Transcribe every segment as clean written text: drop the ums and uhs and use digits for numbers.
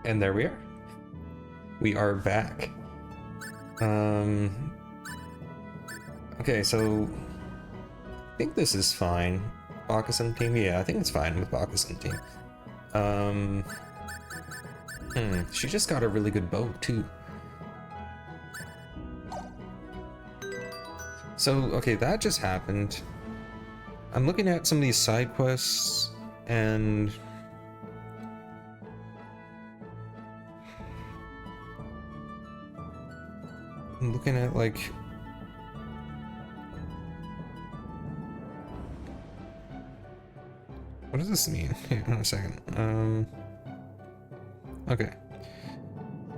And there we are. We are back. Okay, so I think this is fine. Bakusan team, yeah, I think it's fine with Bakusan team. She just got a really good bow too. So, okay, that just happened. I'm looking at some of these side quests, and I'm looking at, like, what does this mean? Hang on a second. Okay.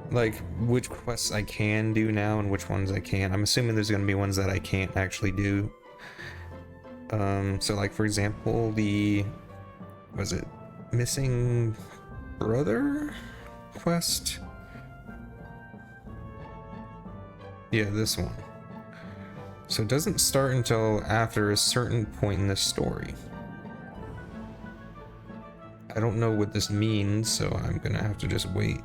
Like, which quests I can do now and which ones I can't. I'm assuming there's gonna be ones that I can't actually do. So like, for example, was it missing brother quest? Yeah, this one. So it doesn't start until after a certain point in the story. I don't know what this means, so I'm gonna have to just wait.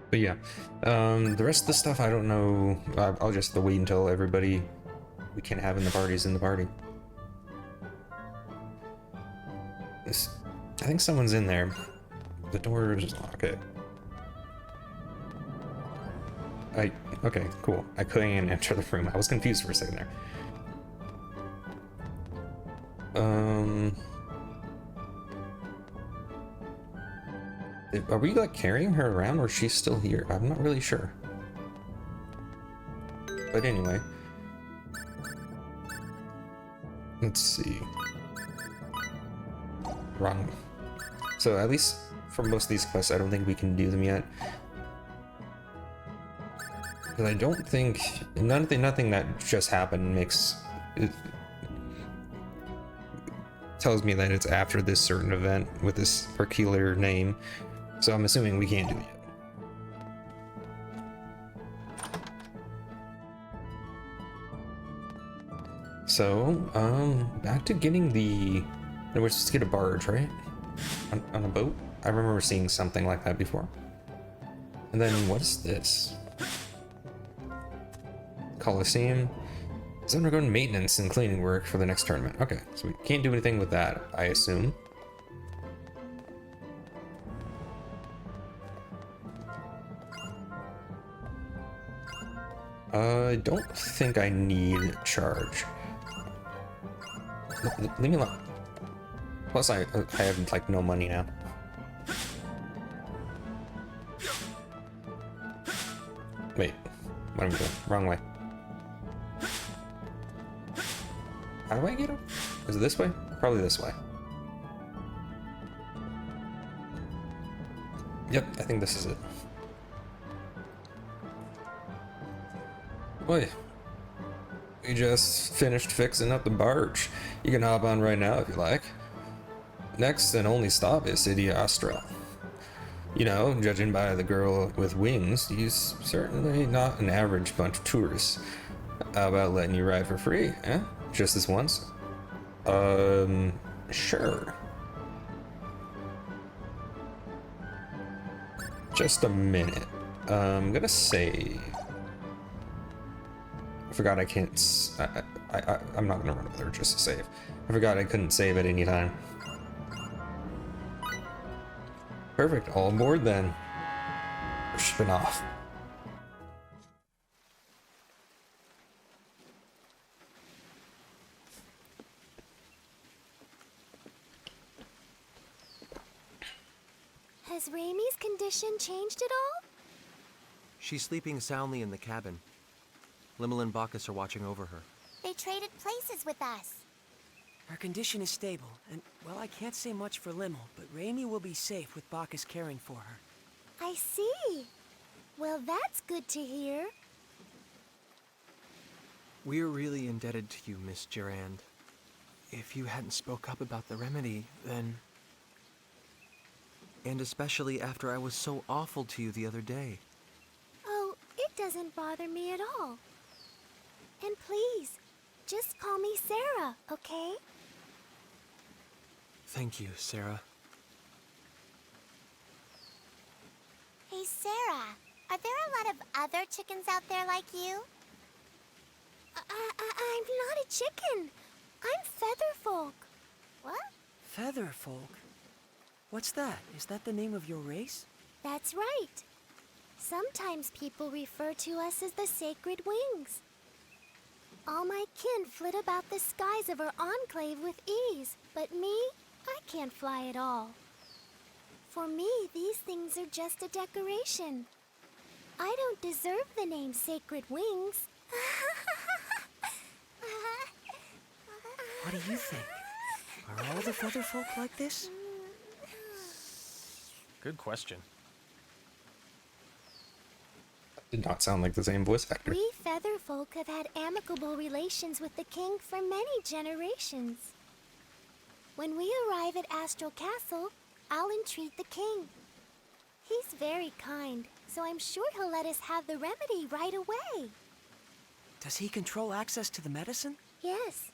But yeah, the rest of the stuff I don't know. I'll just wait until everybody we can have in the party's in the party. I think someone's in there. The door is okay. Okay, cool. I couldn't even enter the room. I was confused for a second there. Are we like carrying her around, or she's still here? I'm not really sure. But anyway, let's see. Wrong. So at least for most of these quests, I don't think we can do them yet. Because I don't think nothing that just happened makes it tells me that it's after this certain event with this particular name. So I'm assuming we can't do it yet. So, back to getting the... No, we're supposed to get a barge, right? On a boat? I remember seeing something like that before. And then, what is this? Coliseum is undergoing maintenance and cleaning work for the next tournament. Okay, so we can't do anything with that, I assume. I don't think I need charge. Leave me alone. Plus, I have like no money now. Wait, what am I doing? Wrong way. How do I get up? Is it this way? Probably this way. Yep, I think this is it. Boy, we just finished fixing up the barge. You can hop on right now if you like. Next and only stop is City Astra. You know, judging by the girl with wings, he's certainly not an average bunch of tourists. How about letting you ride for free, eh? Just this once? Sure. Just a minute. I'm gonna save. I forgot I can't. I'm not gonna run over there just to save. I forgot I couldn't save at any time. Perfect. All aboard then. We're shipping off. Has Raimi's condition changed at all? She's sleeping soundly in the cabin. Limmel and Bacchus are watching over her. They traded places with us. Her condition is stable, and, well, I can't say much for Limmel, but Raimi will be safe with Bacchus caring for her. I see. Well, that's good to hear. We're really indebted to you, Miss Durand. If you hadn't spoke up about the remedy, then... And especially after I was so awful to you the other day. Oh, it doesn't bother me at all. And please, just call me Sarah, okay? Thank you, Sarah. Hey, Sarah, are there a lot of other chickens out there like you? I'm not a chicken. I'm Featherfolk. What? Featherfolk? What's that? Is that the name of your race? That's right. Sometimes people refer to us as the Sacred Wings. All my kin flit about the skies of our enclave with ease, but me, I can't fly at all. For me, these things are just a decoration. I don't deserve the name Sacred Wings. What do you think? Are all the Featherfolk like this? Good question. Did not sound like the same voice actor. We Featherfolk have had amicable relations with the king for many generations. When we arrive at Astral Castle, I'll entreat the king. He's very kind, so I'm sure he'll let us have the remedy right away. Does he control access to the medicine? Yes.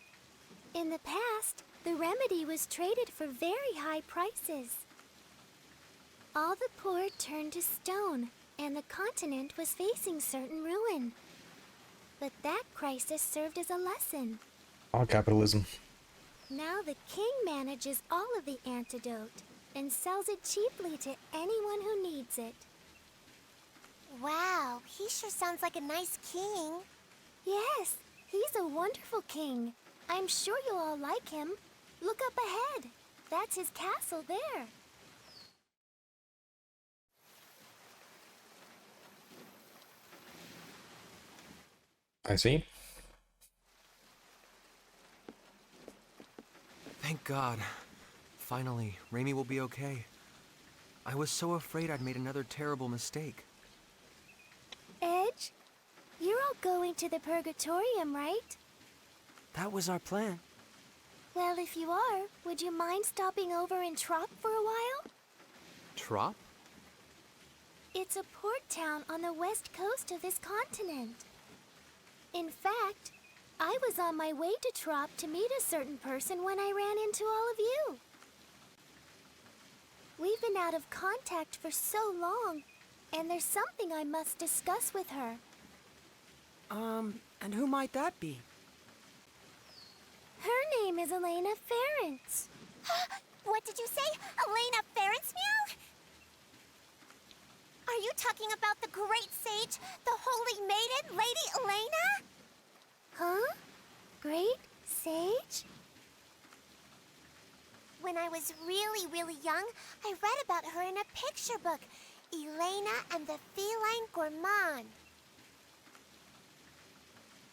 In the past, the remedy was traded for very high prices. All the poor turned to stone, and the continent was facing certain ruin. But that crisis served as a lesson. All capitalism. Now the king manages all of the antidote and sells it cheaply to anyone who needs it. Wow, he sure sounds like a nice king. Yes, he's a wonderful king. I'm sure you'll all like him. Look up ahead. That's his castle there. I see. Thank God. Finally, Raimi will be okay. I was so afraid I'd made another terrible mistake. Edge, you're all going to the Purgatorium, right? That was our plan. Well, if you are, would you mind stopping over in Trop for a while? Trop? It's a port town on the west coast of this continent. In fact, I was on my way to Trop to meet a certain person when I ran into all of you. We've been out of contact for so long, and there's something I must discuss with her. And who might that be? Her name is Elena Ference. What did you say? Elena Ference, meow? Are you talking about the great sage, the holy maiden, Lady Elena? Huh? Great sage? When I was really, really young, I read about her in a picture book, Elena and the Feline Gourmand.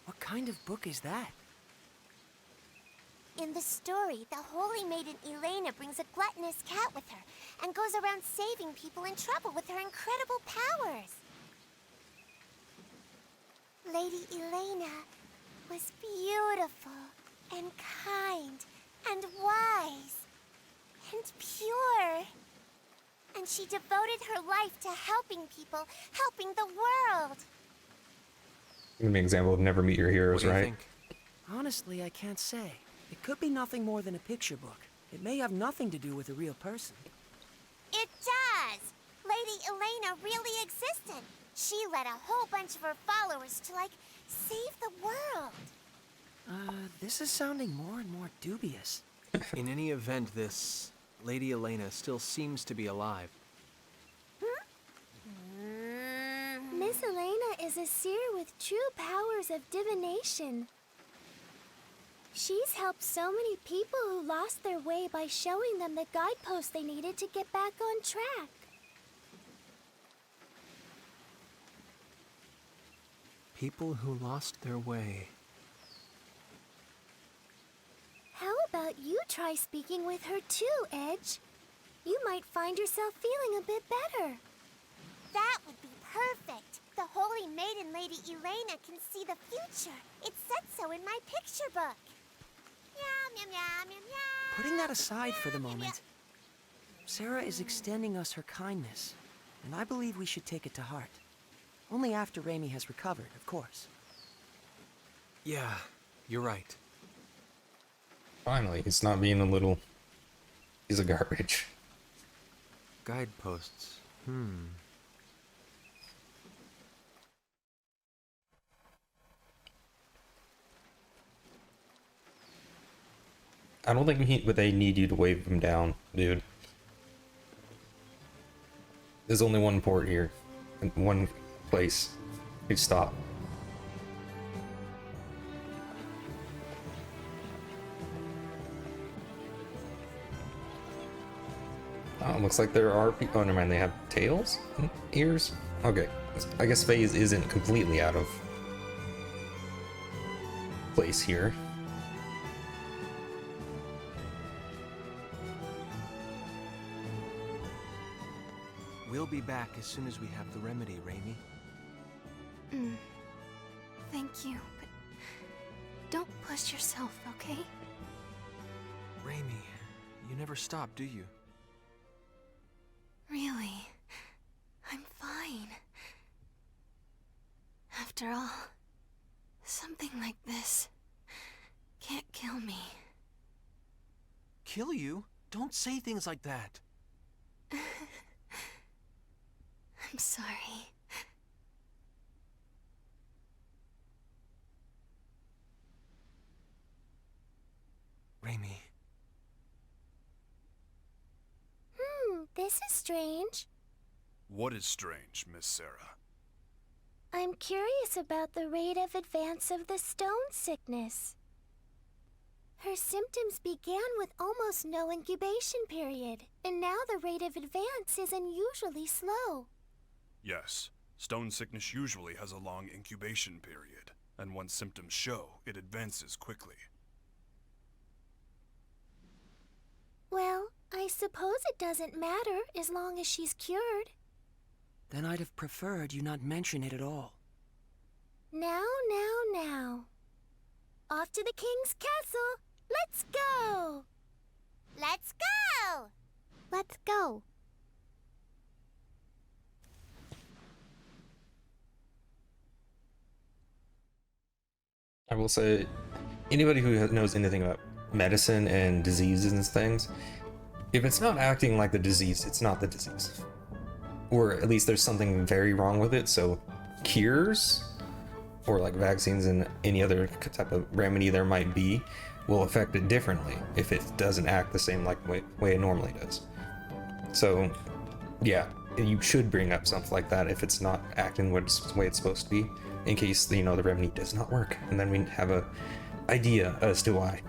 What kind of book is that? In the story, the holy maiden Elena brings a gluttonous cat with her and goes around saving people in trouble with her incredible powers. Lady Elena was beautiful and kind and wise and pure. And she devoted her life to helping people, helping the world. Give me an example of Never Meet Your Heroes, What do you right? think? Honestly, I can't say. It could be nothing more than a picture book. It may have nothing to do with a real person. It does! Lady Elena really existed. She led a whole bunch of her followers to, save the world. This is sounding more and more dubious. In any event, this Lady Elena still seems to be alive. Miss Elena is a seer with true powers of divination. She's helped so many people who lost their way by showing them the guideposts they needed to get back on track. People who lost their way. How about you try speaking with her too, Edge? You might find yourself feeling a bit better. That would be perfect. The Holy Maiden Lady Elena can see the future. It said so in my picture book. Meow, meow, meow, meow, meow. Putting that aside for the Meow, meow, moment, Sarah is extending us her kindness, and I believe we should take it to heart. Only after Raimi has recovered, of course. Yeah, you're right. Finally, he's not being a little piece of garbage. Guideposts. I don't think they need you to wave them down, dude. There's only one port here, and one place. You stop. Oh, looks like there are people. Oh, never mind. They have tails, ears. Okay, I guess Phase isn't completely out of place here. We'll be back as soon as we have the remedy, Raimi. Thank you, but don't push yourself, okay? Raimi, you never stop, do you? Really, I'm fine. After all, something like this can't kill me. Kill you? Don't say things like that. I'm sorry. Raimi. This is strange. What is strange, Miss Sarah? I'm curious about the rate of advance of the stone sickness. Her symptoms began with almost no incubation period, and now the rate of advance is unusually slow. Yes, stone sickness usually has a long incubation period, and once symptoms show, it advances quickly. Well, I suppose it doesn't matter as long as she's cured. Then I'd have preferred you not mention it at all. Now. Off to the king's castle. Let's go! Let's go! Let's go. I will say, anybody who knows anything about medicine and diseases and things, if it's not acting like the disease, it's not the disease. Or at least there's something very wrong with it, so cures, or like vaccines and any other type of remedy there might be, will affect it differently if it doesn't act the same like way it normally does. So, yeah, you should bring up something like that if it's not acting the way it's supposed to be, in case, the remedy does not work, and then we have a idea as to why.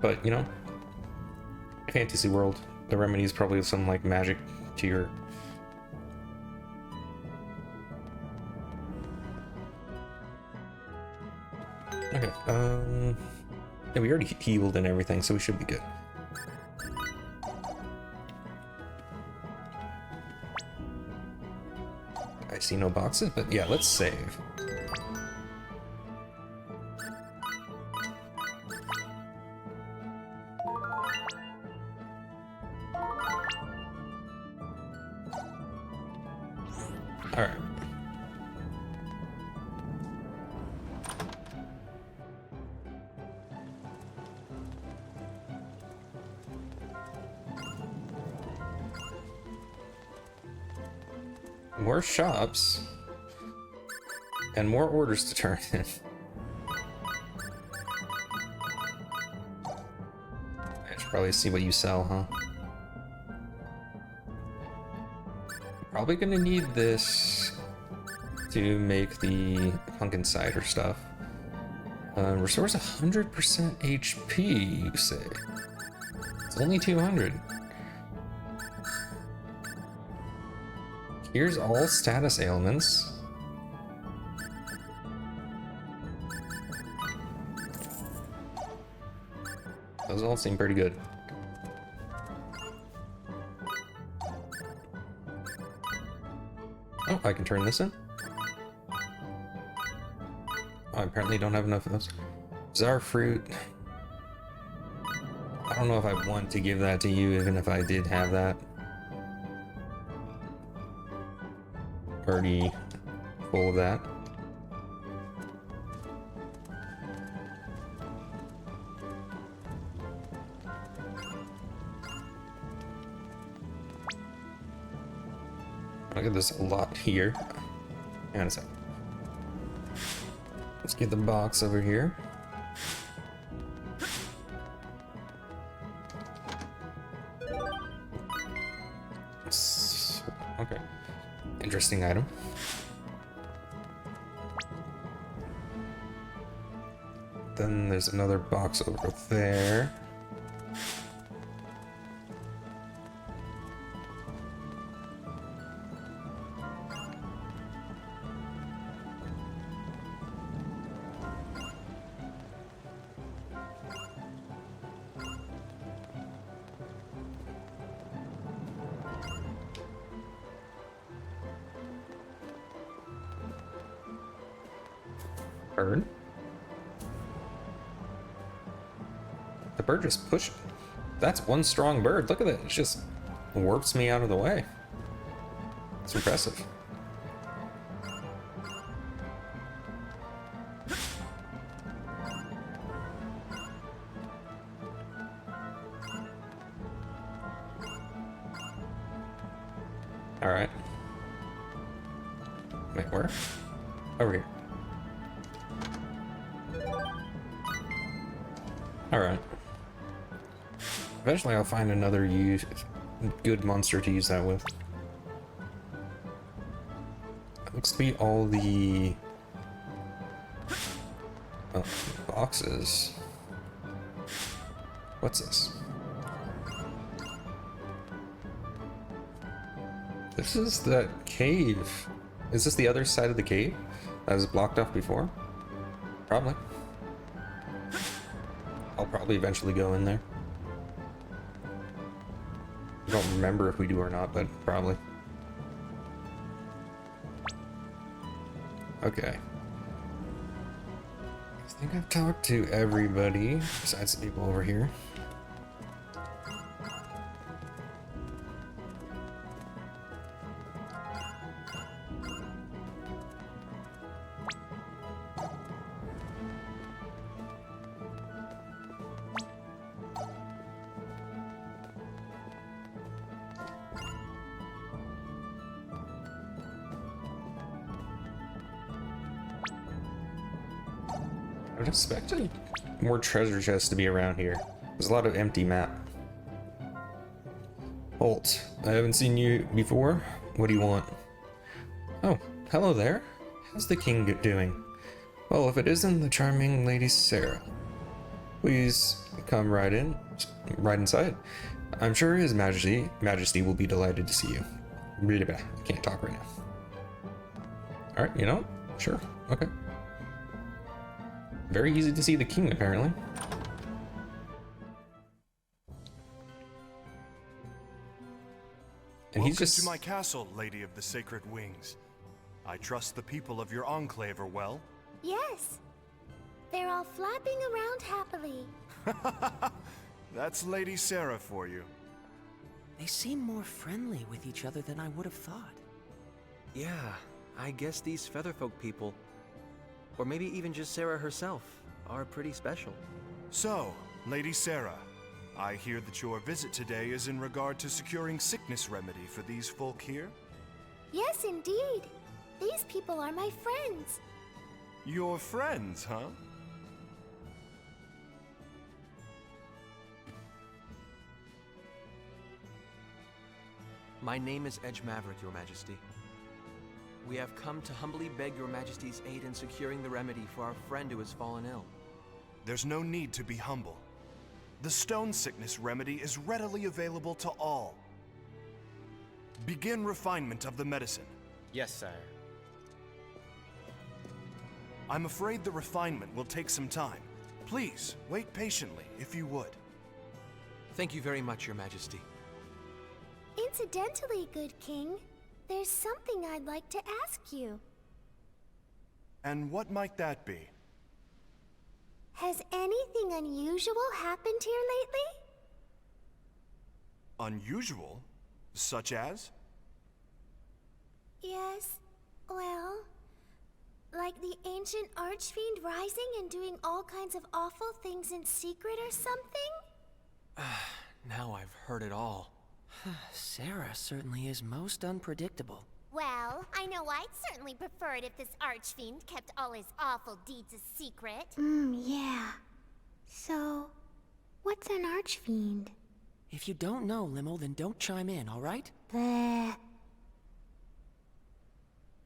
But, fantasy world, the remedy is probably some like magic to your... Okay, yeah, we already healed and everything, so we should be good. I see no boxes, but yeah, let's save. Alright. More shops and more orders to turn in. I should probably see what you sell, huh? Probably gonna need this to make the pumpkin cider stuff. Restores 100% HP, you say? It's only 200. Here's all status ailments. Those all seem pretty good. Oh, I can turn this in. Oh, I apparently don't have enough of those. Czar fruit. I don't know if I want to give that to you, even if I did have that. Already full of that. Look at this, a lot here. Hang on a sec. Let's get the box over here. Okay. Interesting item. Then there's another box over there. Bird. The bird just pushed. That's one strong bird. Look at that. It just warps me out of the way. It's impressive. All right. Wait, where? Over here. Alright. Eventually I'll find another good monster to use that with. It looks to be all the boxes. What's this? This is the cave. Is this the other side of the cave that was blocked off before? Probably. I'll probably eventually go in there. I don't remember if we do or not, but probably. Okay. I think I've talked to everybody besides the people over here. I would expected more treasure chests to be around here. There's a lot of empty map. Holt, I haven't seen you before. What do you want? Oh, hello there. How's the king doing? Well, if it isn't the charming Lady Sarah. Please come right inside. I'm sure His Majesty will be delighted to see you. Read it back. I can't talk right now. Alright, you know? Sure. Okay. Very easy to see the king, apparently. And he's just... Welcome to my castle, Lady of the Sacred Wings. I trust the people of your enclave are well. Yes. They're all flapping around happily. That's Lady Sarah for you. They seem more friendly with each other than I would have thought. Yeah, I guess these Featherfolk people, or maybe even just Sarah herself, are pretty special. So, Lady Sarah, I hear that your visit today is in regard to securing sickness remedy for these folk here? Yes, indeed. These people are my friends. Your friends, huh? My name is Edge Maverick, Your Majesty. We have come to humbly beg Your Majesty's aid in securing the remedy for our friend who has fallen ill. There's no need to be humble. The stone sickness remedy is readily available to all. Begin refinement of the medicine. Yes, sire. I'm afraid the refinement will take some time. Please, wait patiently, if you would. Thank you very much, Your Majesty. Incidentally, good king, there's something I'd like to ask you. And what might that be? Has anything unusual happened here lately? Unusual? Such as? Yes, well, ancient archfiend rising and doing all kinds of awful things in secret or something? Now I've heard it all. Sarah certainly is most unpredictable. Well, I know I'd certainly prefer it if this archfiend kept all his awful deeds a secret. Yeah. So, what's an archfiend? If you don't know, Limo, then don't chime in, all right? Bleh.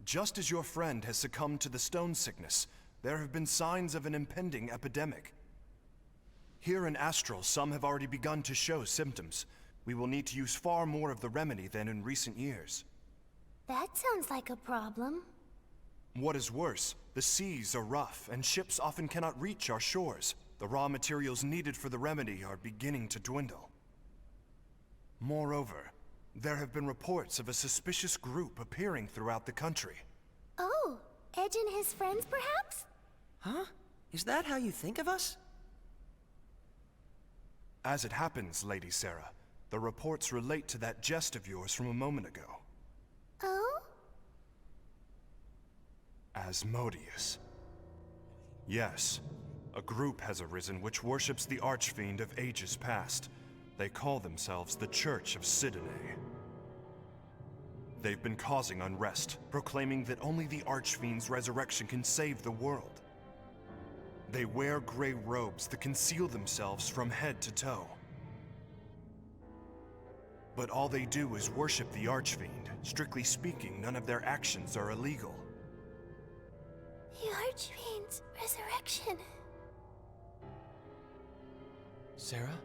Just as your friend has succumbed to the stone sickness, there have been signs of an impending epidemic. Here in Astral, some have already begun to show symptoms. We will need to use far more of the remedy than in recent years. That sounds like a problem. What is worse, the seas are rough, and ships often cannot reach our shores. The raw materials needed for the remedy are beginning to dwindle. Moreover, there have been reports of a suspicious group appearing throughout the country. Oh, Edge and his friends, perhaps? Huh? Is that how you think of us? As it happens, Lady Sarah, the reports relate to that jest of yours from a moment ago. Oh? Asmodeus. Yes, a group has arisen which worships the Archfiend of ages past. They call themselves the Church of Sidene. They've been causing unrest, proclaiming that only the Archfiend's resurrection can save the world. They wear gray robes that conceal themselves from head to toe. But all they do is worship the Archfiend. Strictly speaking, none of their actions are illegal. The Archfiend's resurrection. Sarah?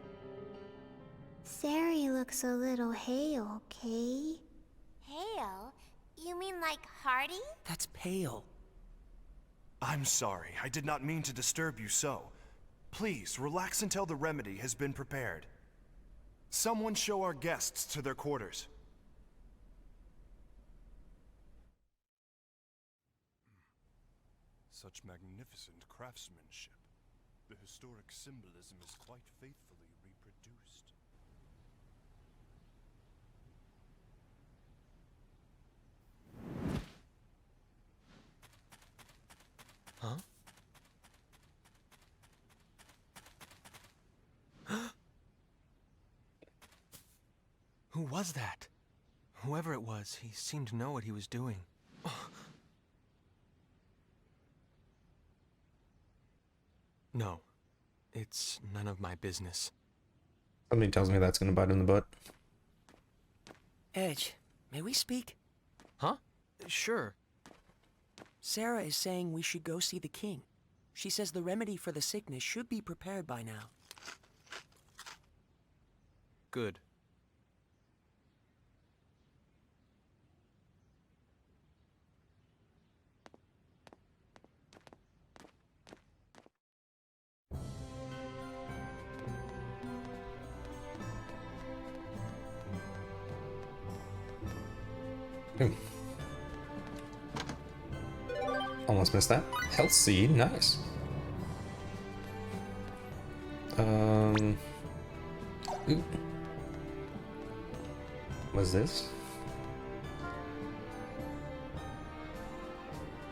Sari looks a little hale, Kay. Hale? You mean like hearty? That's pale. I'm sorry, I did not mean to disturb you so. Please, relax until the remedy has been prepared. Someone show our guests to their quarters. Such magnificent craftsmanship. The historic symbolism is quite faithfully reproduced. Huh? Who was that? Whoever it was, he seemed to know what he was doing. No, it's none of my business. Something tells me that's gonna bite in the butt. Edge, may we speak? Huh? Sure. Sarah is saying we should go see the king. She says the remedy for the sickness should be prepared by now. Good. Ooh. Almost missed that. Health seed, nice. Ooh. What's this?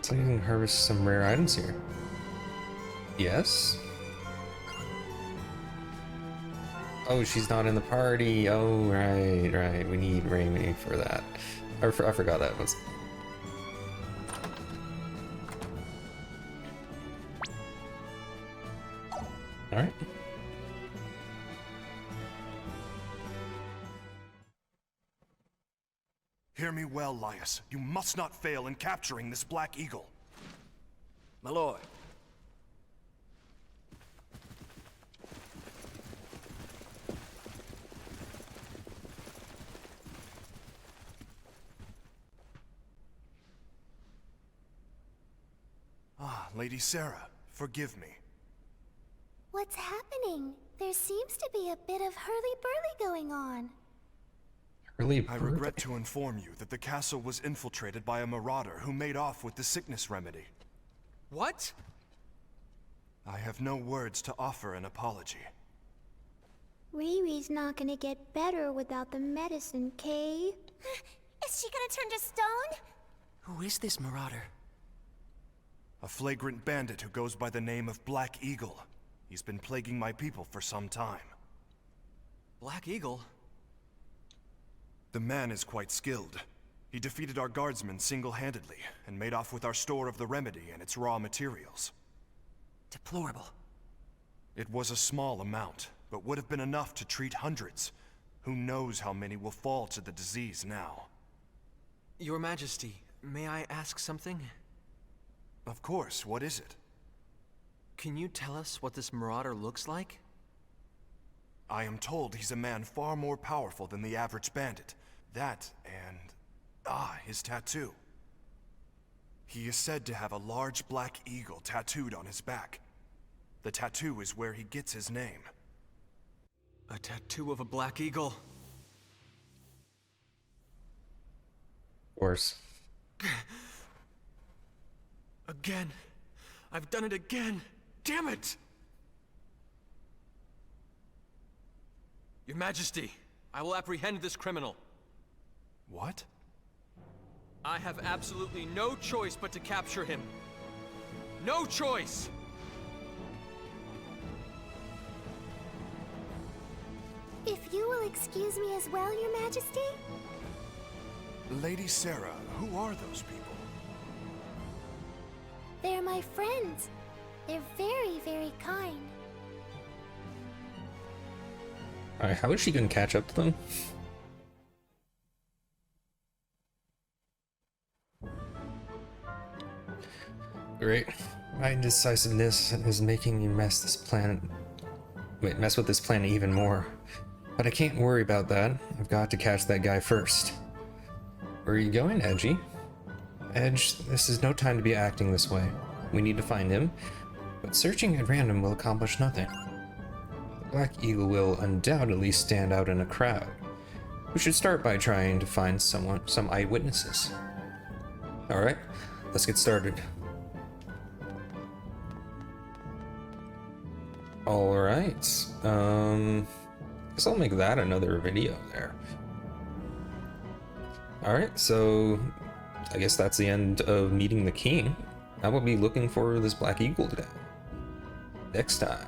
So you can harvest some rare items here. Yes. Oh, she's not in the party. Oh, right. We need Raimi for that. I forgot that was. Alright. Hear me well, Laius. You must not fail in capturing this Black Eagle. My lord. Ah, Lady Sarah, forgive me. What's happening? There seems to be a bit of hurly-burly going on. Really I regret to inform you that the castle was infiltrated by a marauder who made off with the sickness remedy. What? I I have no words to offer an apology. Riri's not gonna get better without the medicine, Kay. Is she gonna turn to stone? Who is this marauder? A flagrant bandit who goes by the name of Black Eagle. He's been plaguing my people for some time. Black Eagle? The man is quite skilled. He defeated our guardsmen single-handedly, and made off with our store of the remedy and its raw materials. Deplorable. It was a small amount, but would have been enough to treat hundreds. Who knows how many will fall to the disease now? Your Majesty, may I ask something? Of course, what is it? Can you tell us what this marauder looks like? I am told he's a man far more powerful than the average bandit. That, and... his tattoo. He is said to have a large black eagle tattooed on his back. The tattoo is where he gets his name. A tattoo of a Black Eagle? Of course. Again. I've done it again. Damn it! Your Majesty, I will apprehend this criminal. What? I have absolutely no choice but to capture him. No choice! If you will excuse me as well, Your Majesty? Lady Sarah, who are those people? They're my friends. They're very, very kind. Alright, how is she gonna catch up to them? Great. My indecisiveness is making me mess with this planet even more. But I can't worry about that. I've got to catch that guy first. Where are you going, Edgy? Edge, this is no time to be acting this way. We need to find him, but searching at random will accomplish nothing. The Black Eagle will undoubtedly stand out in a crowd. We should start by trying to find some eyewitnesses. Alright, let's get started. Alright, guess I'll make that another video there. Alright, so I guess that's the end of meeting the king. I will be looking for this Black Eagle guy next time.